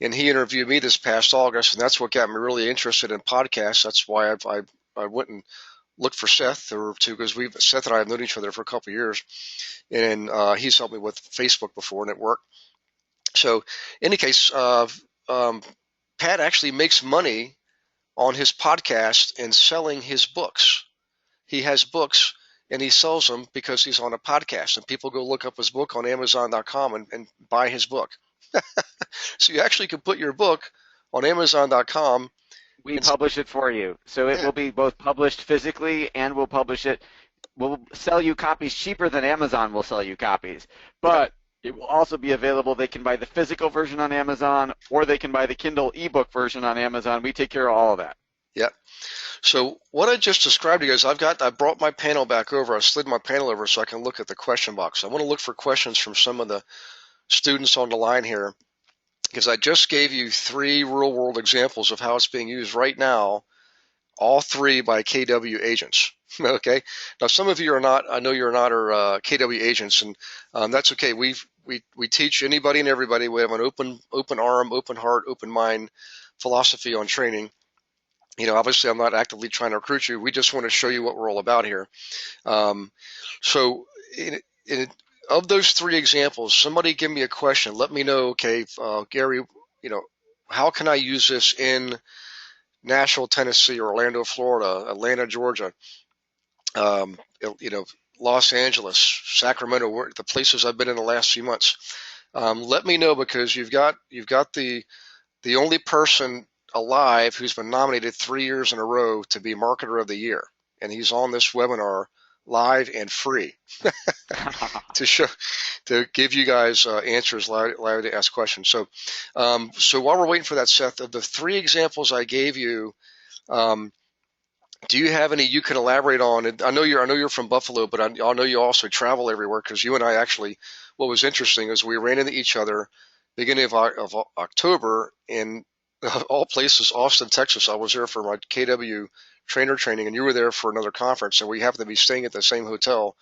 and he interviewed me this past August, and that's what got me really interested in podcasts. That's why I went and looked for Seth, because Seth and I have known each other for a couple of years, and he's helped me with Facebook before, and it worked. So, in any case, Pat actually makes money on his podcast and selling his books. He has books and he sells them because he's on a podcast, and people go look up his book on Amazon.com and buy his book. So you actually can put your book on Amazon.com. We publish it for you. So it will be both published physically, and we'll publish it. We'll sell you copies cheaper than Amazon will sell you copies. But it will also be available. They can buy the physical version on Amazon, or they can buy the Kindle ebook version on Amazon. We take care of all of that. Yeah. So what I just described to you is I brought my panel back over. I slid my panel over so I can look at the question box. I want to look for questions from some of the students on the line here, because I just gave you 3 real world examples of how it's being used right now, all 3 by KW agents. Okay. Now some of you are not. I know you're not our KW agents, and that's okay. We teach anybody and everybody. We have an open arm, open heart, open mind philosophy on training. Obviously I'm not actively trying to recruit you. We just want to show you what we're all about here. So of those three examples, somebody give me a question. Let me know, okay, Gary, you know, how can I use this in Nashville, Tennessee, or Orlando, Florida, Atlanta, Georgia, um, you know, Los Angeles, Sacramento, the places I've been in the last few months. Let me know, because you've got the only person alive who's been nominated 3 years in a row to be Marketer of the Year, and he's on this webinar live and free to show to give you guys answers, allow you to ask questions. So while we're waiting for that, Seth, of the three examples I gave you, um, do you have any you can elaborate on? And I know you're from Buffalo, but I know you also travel everywhere, because you and I actually, what was interesting is we ran into each other beginning of October in all places, Austin, Texas. I was there for my KW trainer training, and you were there for another conference, and we happened to be staying at the same hotel.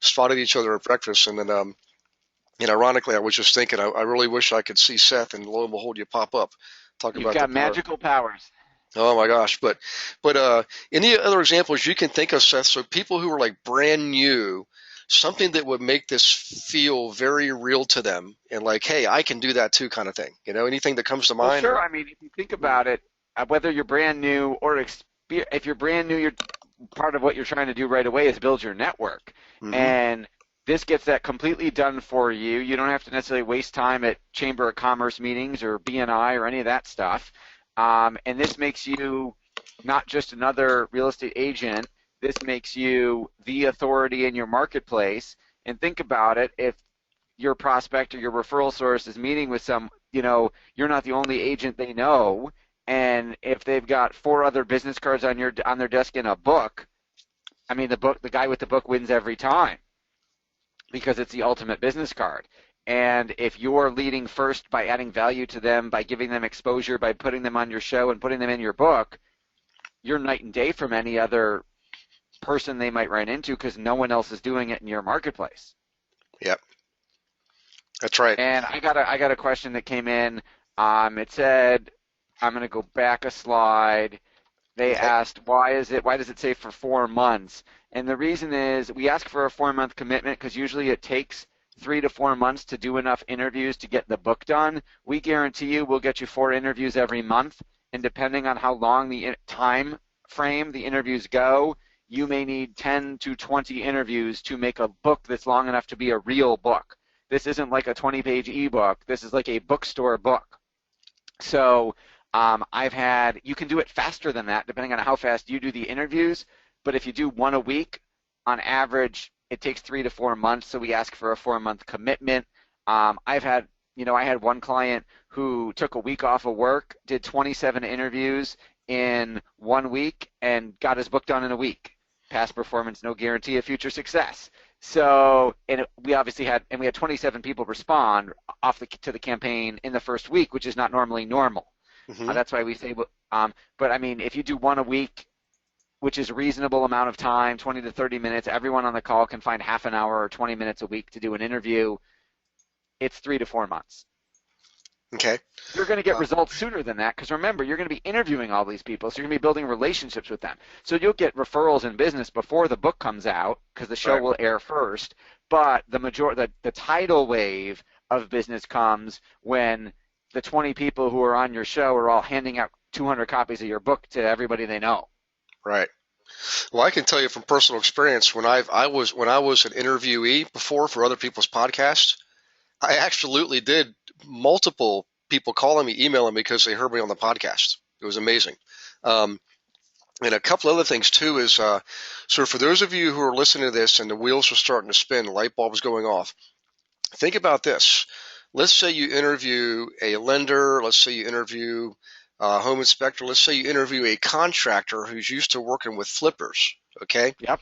Spotted each other at breakfast, and then and ironically, I was just thinking, I really wish I could see Seth, and lo and behold, you pop up. Talk You've about the got power. magical powers. Oh my gosh! But any other examples you can think of, Seth? So people who are like brand new, something that would make this feel very real to them, and like, hey, I can do that too, kind of thing. Anything that comes to Well, mind, sure. or I mean, if you think about it, whether you're brand new or if you're brand new, you're part of what you're trying to do right away is build your network. mm-hmm, And this gets that completely done for you. You don't have to necessarily waste time at Chamber of Commerce meetings or BNI or any of that stuff. And this makes you not just another real estate agent. This makes you the authority in your marketplace. And think about it. If your prospect or your referral source is meeting with some, you're not the only agent they know. And if they've got four other business cards on their desk in a book, I mean, the guy with the book wins every time because it's the ultimate business card. And if you're leading first by adding value to them, by giving them exposure, by putting them on your show and putting them in your book, you're night and day from any other person they might run into because no one else is doing it in your marketplace. yep, that's right. And I got a question that came in. It said, I'm going to go back a slide. They Okay, asked, why does it say for 4 months? And the reason is we ask for a 4 month commitment because usually it takes 3 to 4 months to do enough interviews to get the book done. We guarantee you we'll get you 4 interviews every month. And depending on how long the time frame the interviews go, you may need 10 to 20 interviews to make a book that's long enough to be a real book. This isn't like a 20-page ebook. This is like a bookstore book. So you can do it faster than that depending on how fast you do the interviews. But if you do one a week, on average, it takes 3 to 4 months. So we ask for a 4 month commitment. I had one client who took a week off of work, did 27 interviews in 1 week, and got his book done in a week. Past performance, no guarantee of future success. So, we had 27 people respond to the campaign in the first week, which is not normally normal. mm-hmm, That's why we say, but I mean, if you do one a week, which is a reasonable amount of time, 20 to 30 minutes, everyone on the call can find half an hour or 20 minutes a week to do an interview. It's 3 to 4 months. okay, You're going to get uh, results sooner than that because remember, you're going to be interviewing all these people, so you're going to be building relationships with them. So you'll get referrals in business before the book comes out because the show right. will air first. But the tidal wave of business comes when the 20 people who are on your show are all handing out 200 copies of your book to everybody they know. Right. Well, I can tell you from personal experience, when I was an interviewee before for other people's podcasts, I absolutely did multiple people calling me, emailing me because they heard me on the podcast. It was amazing. Um, and a couple other things too is, so for those of you who are listening to this and the wheels are starting to spin, the light bulb's going off, think about this. Let's say you interview a lender. Let's say you interview a home inspector. Let's say you interview a contractor who's used to working with flippers. Okay. Yep.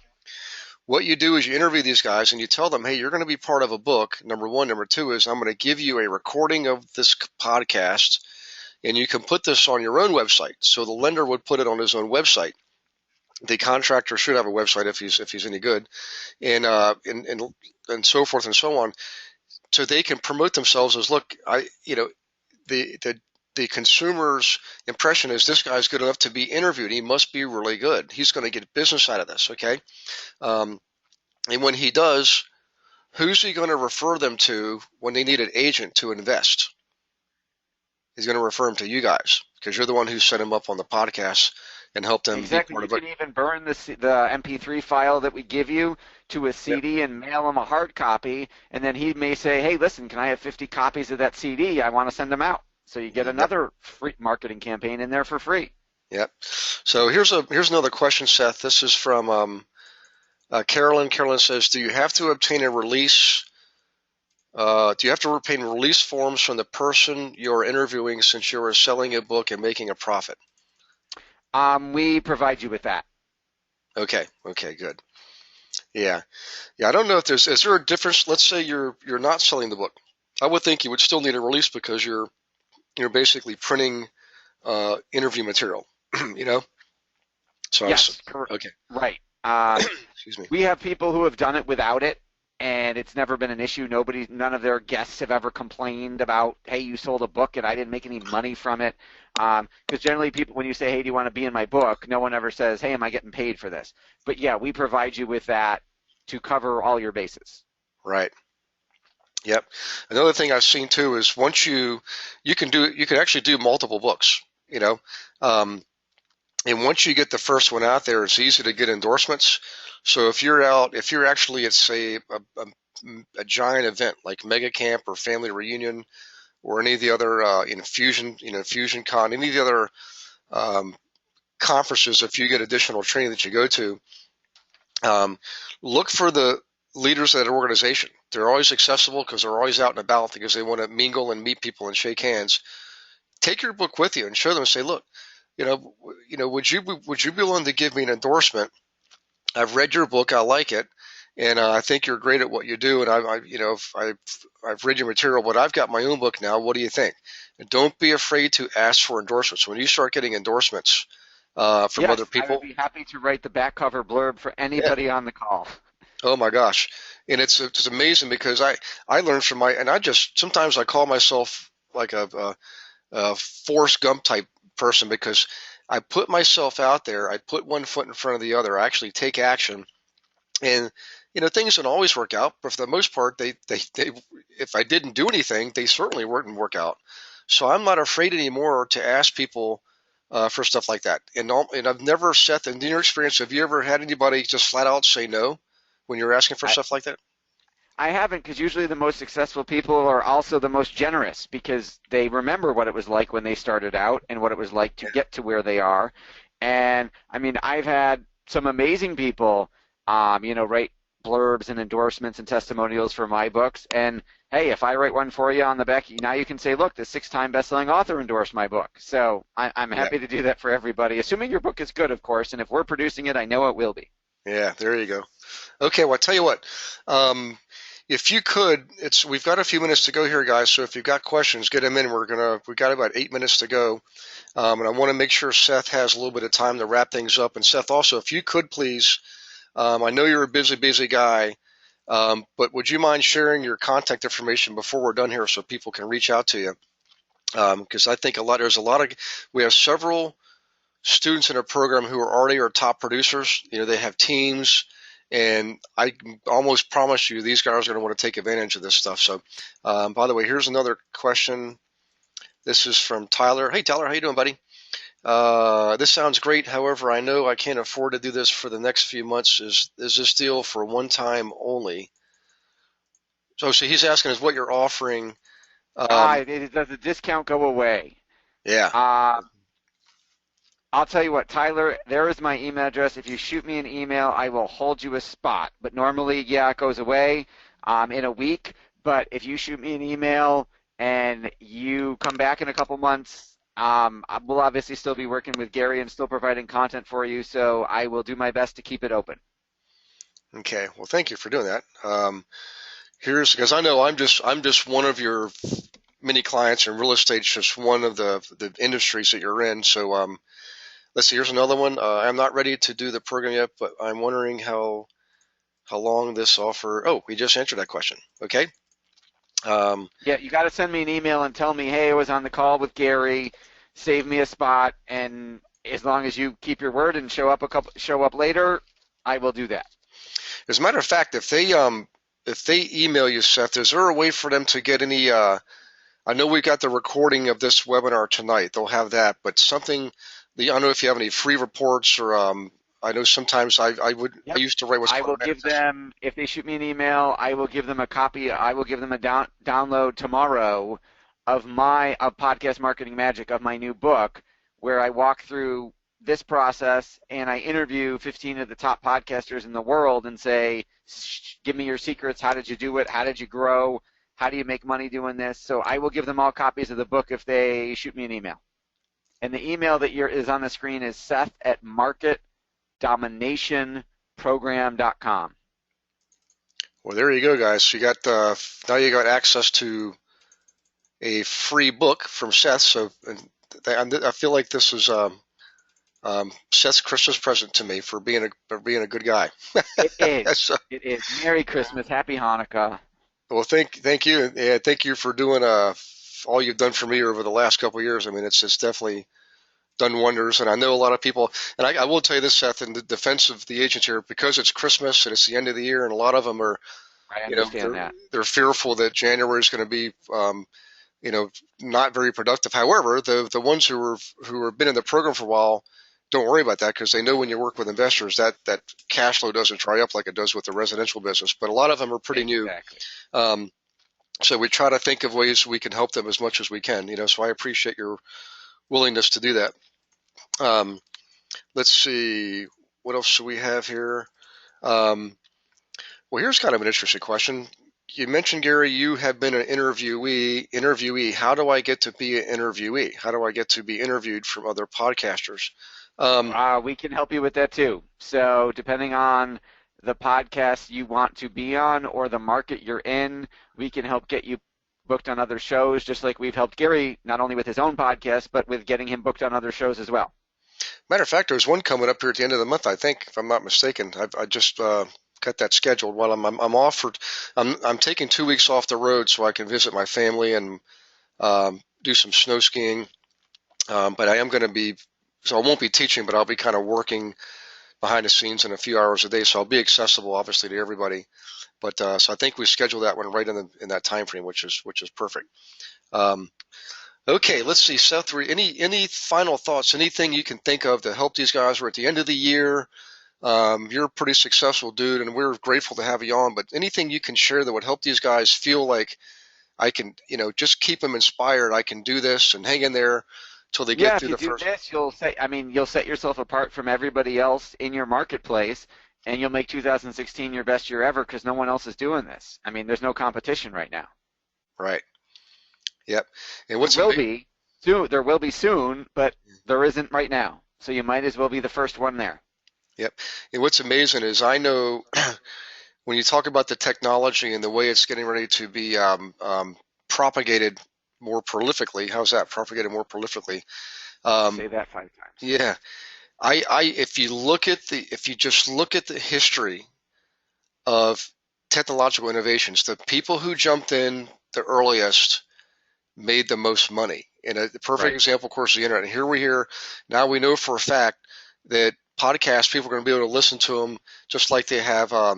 What you do is you interview these guys and you tell them, hey, you're going to be part of a book. Number one. Number two is I'm going to give you a recording of this podcast and you can put this on your own website. So the lender would put it on his own website. The contractor should have a website if he's any good, and and so forth and so on. So they can promote themselves as, look, the the consumer's impression is this guy's good enough to be interviewed. He must be really good. He's going to get business out of this. Okay. Um, and when he does, who's he going to refer them to when they need an agent to invest? He's going to refer them to you guys because you're the one who set him up on the podcast and helped them be Exactly. part You of it. can even burn the MP3 file that we give you to a Yep. CD and mail him a hard copy, and then he may say, "Hey, listen, can I have 50 copies of that CD? I want to send them out." So you get Yep. another free marketing campaign in there for free. Yep. So here's another question, Seth. This is from Carolyn. Carolyn says, "Do you have to obtain a release? Do you have to obtain release forms from the person you're interviewing since you are selling a book and making a profit?" We provide you with that. Okay. Okay. Good. Yeah. Yeah. I don't know if is there a difference? Let's say you're not selling the book. I would think you would still need a release because you're basically printing interview material. You know. So I was Yes, correct. okay. Right. Excuse me. We have people who have done it without it, and it's never been an issue. None of their guests have ever complained about, hey, you sold a book and I didn't make any money from it. Because generally, people, when you say, hey, do you want to be in my book, no one ever says, hey, am I getting paid for this? But yeah, we provide you with that to cover all your bases. Right. Yep. Another thing I've seen too is once you can actually do multiple books. You know, um, and once you get the first one out there, it's easy to get endorsements. So if you're actually at say a giant event like Mega Camp or Family Reunion or any of the other Infusion, Fusion Con, any of the other um, conferences, if you get additional training that you go to, um, look for the leaders of that organization. They're always accessible because they're always out and about because they want to mingle and meet people and shake hands. Take your book with you and show them and say, look, would you be willing to give me an endorsement? I've read your book, I like it, and I think you're great at what you do. And I've read your material, but I've got my own book now. What do you think? And don't be afraid to ask for endorsements. When you start getting endorsements from other Yes, I would people, be happy to write the back cover blurb for yeah. anybody on the call. Oh my gosh, and it's amazing because I learned from my and I just sometimes I call myself like a Forrest Gump type person because I put myself out there. I put one foot in front of the other. I actually take action, and things don't always work out, but for the most part, they if I didn't do anything, they certainly wouldn't work out. So I'm not afraid anymore to ask people for stuff like that. And I've never, Seth, in your experience, have you ever had anybody just flat out say no when you're asking for I, stuff like that? I haven't, because usually the most successful people are also the most generous because they remember what it was like when they started out and what it was like to get to where they are. And I mean, I've had some amazing people, write blurbs and endorsements and testimonials for my books. And hey, if I write one for you on the back, now you can say, look, the 6-time best-selling author endorsed my book. So I'm Yeah. happy to do that for everybody, assuming your book is good, of course. And if we're producing it, I know it will be. Yeah, there you go. Okay, well, I tell you what, um, if you could, we've got a few minutes to go here, guys. So if you've got questions, get them in. We've got about 8 minutes to go, and I want to make sure Seth has a little bit of time to wrap things up. And Seth, also, if you could please, I know you're a busy, busy guy, but would you mind sharing your contact information before we're done here so people can reach out to you? Because I think we have several students in a program who are already our top producers. They have teams, and I can almost promise you these guys are going to want to take advantage of this stuff. So, by the way, here's another question. This is from Tyler. Hey, Tyler, how you doing, buddy? This sounds great. However, I know I can't afford to do this for the next few months. Is this deal for one time only? So he's asking is what you're offering. Um, Does the discount go away? yeah. Uh, I'll tell you what, Tyler, there is my email address. If you shoot me an email, I will hold you a spot. But normally, yeah, it goes away in a week. But if you shoot me an email and you come back in a couple months, I will obviously still be working with Gary and still providing content for you. So I will do my best to keep it open. Okay. Well, thank you for doing that. Here's because I know I'm just one of your many clients, and real estate's just one of the industries that you're in. So let's see. Here's another one. I'm not ready to do the program yet, but I'm wondering how long this offer. Oh, we just answered that question. Okay. Um, Yeah, you got to send me an email and tell me, hey, I was on the call with Gary, save me a spot, and as long as you keep your word and show up later, I will do that. as a matter of fact, if they if they email you, Seth, is there a way for them to get any? I know we got the recording of this webinar tonight. They'll have that, but something. I don't know if you have any free reports or. I know sometimes I Yep. used to write what's I called will a give manifesto. them, if they shoot me an email, I will give them a copy. I will give them a download tomorrow of Podcast Marketing Magic, of my new book, where I walk through this process and I interview 15 of the top podcasters in the world and say, give me your secrets. How did you do it? How did you grow? How do you make money doing this? So I will give them all copies of the book if they shoot me an email. And the email that is on the screen is seth@marketdominationprogram.com. Well, there you go, guys. So you got now you got access to a free book from Seth. So I feel like this is Seth's Christmas present to me for being a good guy. It is. So, It is. Merry Christmas. Happy Hanukkah. well, thank you, yeah, thank you for doing all you've done for me over the last couple of years. I mean, it's definitely done wonders, and I know a lot of people. And I will tell you this, Seth, in the defense of the agents here, because it's Christmas and it's the end of the year, and a lot of them are, I you know, understand that. they're fearful that January is going to be, you know, not very productive. However, the ones who have been in the program for a while don't worry about that because they know when you work with investors that cash flow doesn't dry up like it does with the residential business. But a lot of them are pretty new. Exactly. Um, so we try to think of ways we can help them as much as we can. You know, so I appreciate your willingness to do that. Um, let's see, what else do we have here? Um, well, here's kind of an interesting question. You mentioned, Gary, you have been an interviewee. Interviewee. How do I get to be an interviewee? How do I get to be interviewed from other podcasters? Um, We can help you with that too. So depending on the podcast you want to be on or the market you're in, we can help get you booked on other shows, just like we've helped Gary not only with his own podcast, but with getting him booked on other shows as well. Matter of fact, there's one coming up here at the end of the month, I think, if I'm not mistaken. I just got that scheduled. While I'm off for, I'm taking 2 weeks off the road so I can visit my family and do some snow skiing. But I am going to be, so I won't be teaching, but I'll be kind of working behind the scenes in a few hours a day. So I'll be accessible, obviously, to everybody. But so I think we scheduled that one right in that time frame, which is perfect. Um, Okay, let's see, Seth. Any final thoughts? Anything you can think of to help these guys? We're at the end of the year. You're a pretty successful dude, and we're grateful to have you on. But anything you can share that would help these guys feel like I can, just keep them inspired. I can do this and hang in there till they get Yeah, if through you the do first. this, you'll set yourself apart from everybody else in your marketplace, and you'll make 2016 your best year ever because no one else is doing this. I mean, there's no competition right now. Right. Yep. And There what's will be soon. There will be soon, but there isn't right now. So you might as well be the first one there. Yep. And what's amazing is I know when you talk about the technology and the way it's getting ready to be propagated more prolifically. How's that? Propagated more prolifically. Say Um, that 5 times. yeah. If you just look at the history of technological innovations, the people who jumped in the earliest made the most money. And the perfect Right. example, of course, is the internet. And here we hear, now we know for a fact that podcasts, people are going to be able to listen to them just like they have uh,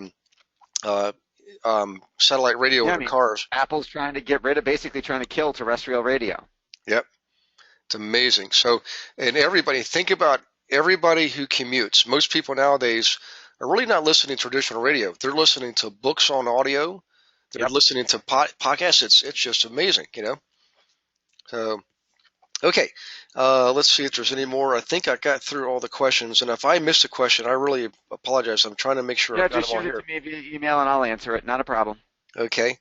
satellite radio in Yeah, I their mean, cars. Apple's trying to get rid of, basically trying to kill terrestrial radio. Yep. It's amazing. So, and everybody, think about everybody who commutes. Most people nowadays are really not listening to traditional radio. They're listening to books on audio. They're Yep. listening to podcasts. It's just amazing. So, okay, let's see if there's any more. I think I got through all the questions, and if I missed a question, I really apologize. I'm trying to make sure Yeah, I've got just them all shoot it here. to me via email and I'll answer it. Not a problem. Okay.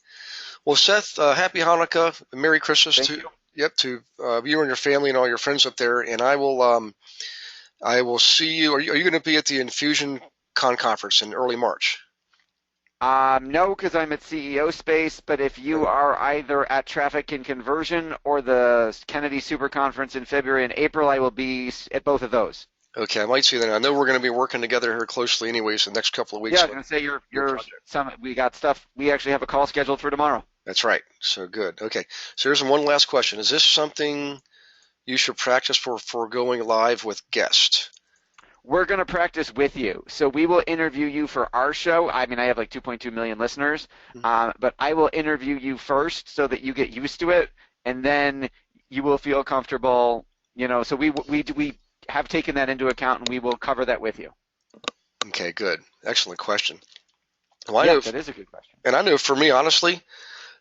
Well, Seth, happy Hanukkah, Merry Christmas Thank to you. yep to you and your family and all your friends up there, and I will see you. Are you going to be at the Infusion Con conference in early March? No, because I'm at CEO Space, but if you are either at Traffic and Conversion or the Kennedy Super Conference in February and April, I will be at both of those. Okay, I might see that. I know we're going to be working together here closely, anyways, the next couple of Yeah, I weeks was with going to say your your project. summit. We got stuff. We actually have a call scheduled for tomorrow. That's right. So good. Okay, so here's one last question: is this something you should practice for going live with guests? we're going to practice with you. So we will interview you for our show. I mean, I have like 2.2 million listeners, but I will interview you first so that you get used to it, and then you will feel comfortable. So we have taken that into account, and we will cover that with you. Okay, good. Excellent question. Well, I Yeah, know, that is a good question. and I know for me, honestly,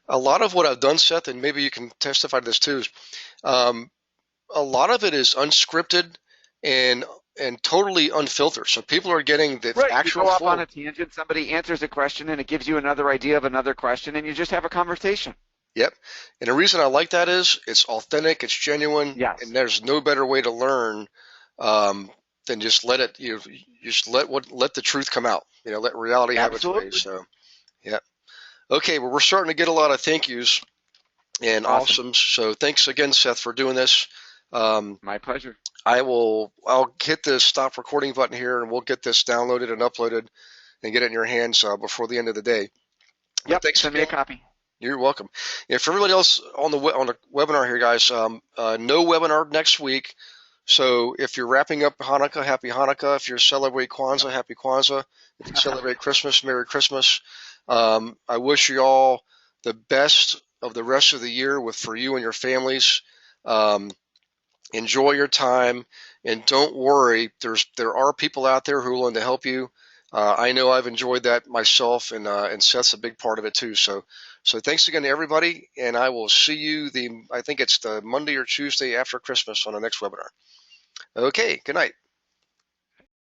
a lot of what I've done, Seth, and maybe you can testify to this too, is um, a lot of it is unscripted and and totally unfiltered. So people are getting the Right. You actual go off on flow. a tangent, somebody answers a question, and it gives you another idea of another question, and you just have a conversation. Yep. And the reason I like that is it's authentic, it's genuine, and Yes, there's no better way to learn um, than just let it you just let the truth come out. Let reality have its way. absolutely. So yeah. Okay, well we're starting to get a lot of thank yous and Awesome. awesome. So thanks again, Seth, for doing this. Um, My pleasure. I'll hit the stop recording button here and we'll get this downloaded and uploaded and get it in your hands before the end of the day. But Yep. thanks Send me a again. copy. You're welcome. Yeah, for everybody else on the webinar here, guys, no webinar next week. So if you're wrapping up Hanukkah, happy Hanukkah. If you celebrate Kwanzaa, happy Kwanzaa. If you celebrate Christmas, Merry Christmas. I wish you all the best of the rest of the year for you and your families. Um, enjoy your time, and don't worry. There are people out there who are willing to help you. I know I've enjoyed that myself, and Seth's a big part of it too. So thanks again to everybody, and I will see you I think it's the Monday or Tuesday after Christmas on the next webinar. Okay, good night.